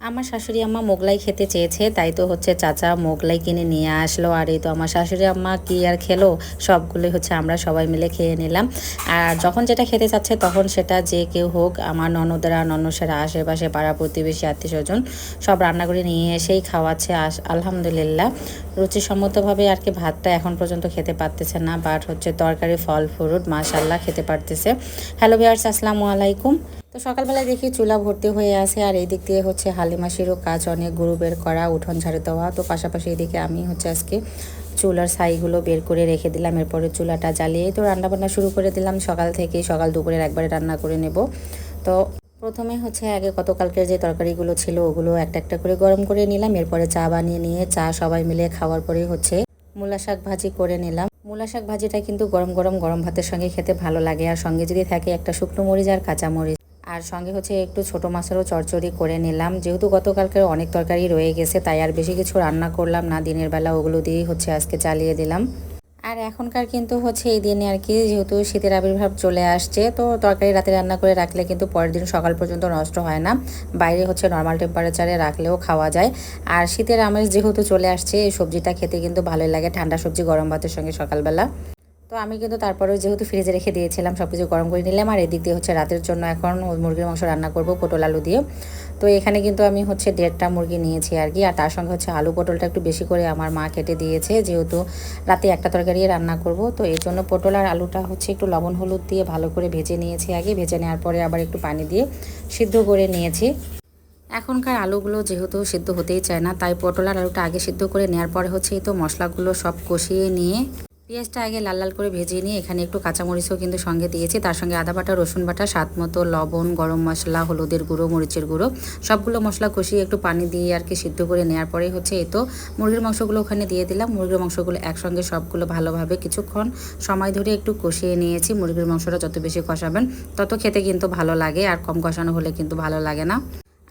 আমার শাশুড়ি আম্মা মোগলাই খেতে চেয়েছে, তাই তো হচ্ছে চাচা মোগলাই কিনে নিয়ে আসলো। আর এই তো আমার শাশুড়ি আম্মা কি আর খেলো, সবগুলোই হচ্ছে আমরা সবাই মিলে খেয়ে নিলাম। আর যখন যেটা খেতে চাচ্ছে তখন সেটা যে কেউ হোক, আমার ননদরা ননসেরা আশেপাশে পাড়া প্রতিবেশী আত্মীয় স্বজন সব রান্না করে নিয়ে এসেই খাওয়াচ্ছে। আলহামদুলিল্লাহ রুচিসম্মতভাবে আর কি। ভাতটা এখন পর্যন্ত খেতে পারতেছে না, বাট হচ্ছে তরকারি ফল ফ্রুট মাশাল্লাহ খেতে পারতেছে। হ্যালো ভিউয়ার্স, আসসালামু আলাইকুম। তো সকালবেলায় দেখি চুলা ভর্তি হয়ে আছে, আর এই দিক দিয়ে হচ্ছে হালিমাসিরও কাজ অনেক, গরু বের করা, উঠোন ঝাড়ু দেওয়া। তো পাশাপাশি এদিকে আমি হচ্ছে আজকে চুলার ছাইগুলো বের করে রেখে দিলাম। এরপরে চুলাটা জ্বালিয়ে তো রান্নাবান্না শুরু করে দিলাম। সকাল থেকে সকাল দুপুরের একবারে রান্না করে নেব। তো প্রথমে হচ্ছে আগে গতকালকের যে তরকারিগুলো ছিল ওগুলো একটা একটা করে গরম করে নিলাম। এরপরে চা বানিয়ে নিয়ে চা সবাই মিলে খাওয়ার পরে হচ্ছে মূলা শাক ভাজি করে নিলাম। মূলা শাক ভাজিটা কিন্তু গরম গরম গরম ভাতের সঙ্গে খেতে ভালো লাগে, আর সঙ্গে যদি থাকে একটা শুকনো মরিচ আর কাঁচা মরিচ, আর সঙ্গে হচ্ছে একটু ছোট মাছেরও চচ্চড়ি করে নিলাম। যেহেতু গতকালকের অনেক তরকারি রয়ে গেছে তাই আর বেশি কিছু রান্না করলাম না, দিনের বেলা ওগুলো দিয়েই হচ্ছে আজকে চালিয়ে দিলাম। আর এখনকার কিন্তু হচ্ছে এই দিনে আর কি, যেহেতু শীতের আবির্ভাব চলে আসছে, তো তরকারি রাতে রান্না করে রাখলে কিন্তু পরের দিন সকাল পর্যন্ত নষ্ট হয় না। বাইরে হচ্ছে নর্মাল টেম্পারেচারে রাখলেও খাওয়া যায়। আর শীতের আমেজ যেহেতু চলে আসছে, এই সবজিটা খেতে কিন্তু ভালোই লাগে, ঠান্ডা সবজি গরম ভাতের সঙ্গে সকালবেলা। তো আমি কিন্তু তারপরেও যেহেতু ফ্রিজে রেখে দিয়েছিলাম সব কিছু গরম করে নিলাম। আর এদিক দিয়ে হচ্ছে রাতের জন্য এখন মুরগির মাংস রান্না করব পটল আলু দিয়ে। তো এখানে কিন্তু আমি হচ্ছে 1.5টা মুরগি নিয়েছি আর কি, আর তার সঙ্গে হচ্ছে আলু পটলটা একটু বেশি করে আমার মা কেটে দিয়েছে, যেহেতু রাতে একটা তরকারি রান্না করব। তো এই জন্য পটল আর আলুটা হচ্ছে একটু লবণ হলুদ দিয়ে ভালো করে ভেজে নিয়েছি আগে, ভেজে নেওয়ার পরে আবার একটু পানি দিয়ে সিদ্ধ করে নিয়েছি। এখনকার আলুগুলো যেহেতু সিদ্ধ হতেই চায় না, তাই পটল আর আলুটা আগে সিদ্ধ করে নেওয়ার পরে হচ্ছে এই তো মশলাগুলো সব কষিয়ে নিয়ে পেঁয়াজটা আগে লাল লাল করে ভেজে নিয়ে এখানে একটু কাঁচামরিচও কিন্তু সঙ্গে দিয়েছি, তার সঙ্গে আদা বাটা রসুন বাটা স্বাদ মতো লবণ গরম মশলা হলুদের গুঁড়ো মরিচের গুঁড়ো সবগুলো মশলা কষিয়ে একটু পানি দিয়ে আর কি সিদ্ধ করে নেওয়ার পরে হচ্ছে এই তো মুরগির মাংসগুলো ওখানে দিয়ে দিলাম। মুরগির মাংসগুলো একসঙ্গে সবগুলো ভালোভাবে কিছুক্ষণ সময় ধরে একটু কষিয়ে নিয়েছি। মুরগির মাংসটা যত বেশি কষাবেন তত খেতে কিন্তু ভালো লাগে, আর কম কষানো হলে কিন্তু ভালো লাগে না।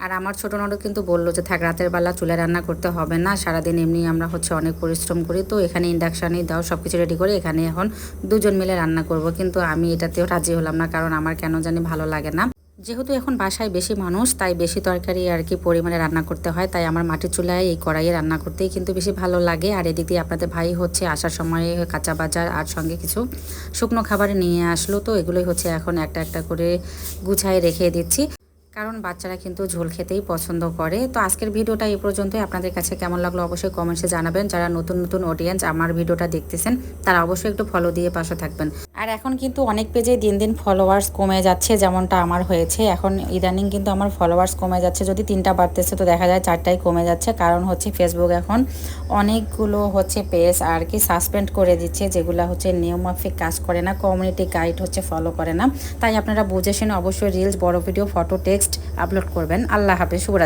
আর আমার ছোটো ননদ কিন্তু বললো যে থাক, রাতের বেলা চুলে রান্না করতে হবে না, সারাদিন এমনি আমরা হচ্ছে অনেক পরিশ্রম করি, তো এখানে ইন্ডাকশানেই দাও সব কিছু রেডি করে, এখানে এখন দুজন মিলে রান্না করব। কিন্তু আমি এটাতেও রাজি হলাম না, কারণ আমার কেন জানি ভালো লাগে না। যেহেতু এখন বাসায় বেশি মানুষ, তাই বেশি তরকারি আর কি পরিমাণে রান্না করতে হয়, তাই আমার মাটির চুলায় এই কড়াইয়ে রান্না করতেই কিন্তু বেশি ভালো লাগে। আর এদিক দিয়ে আপনাদের ভাই হচ্ছে আসার সময় কাঁচা বাজার আর সঙ্গে কিছু শুকনো খাবার নিয়ে আসলো, তো এগুলোই হচ্ছে এখন একটা একটা করে গুছায় রেখে দিচ্ছি, কারণ বাচ্চারা কিন্তু ঝোল খেতেই পছন্দ করে। তো আজকের ভিডিওটা এই পর্যন্তই। আপনাদের কাছে কেমন লাগলো অবশ্যই কমেন্টসে জানাবেন। যারা নতুন নতুন অডিয়েন্স আমার ভিডিওটা দেখতেছেন তারা অবশ্যই একটু ফলো দিয়ে পাশে থাকবেন। আর এখন কিন্তু অনেক পেজে দিন দিন ফলোয়ার্স কমে যাচ্ছে, যেমনটা আমার হয়েছে। এখন ইদানিং কিন্তু আমার ফলোয়ার্স কমে যাচ্ছে, যদি 3টা বাড়তেছে তো দেখা যায় 4টাই কমে যাচ্ছে, কারণ হচ্ছে ফেসবুক এখন অনেকগুলো হচ্ছে পেজ আর কি সাসপেন্ড করে দিচ্ছে, যেগুলো হচ্ছে নিয়মমাফিক কাজ করে না, কমিউনিটি গাইড হচ্ছে ফলো করে না। তাই আপনারা বুঝে শুনে অবশ্যই রিলস বড় ভিডিও ফটো টেক্সট আপলোড করবেন। আল্লাহ হাফেজ, শুভরাত্রি।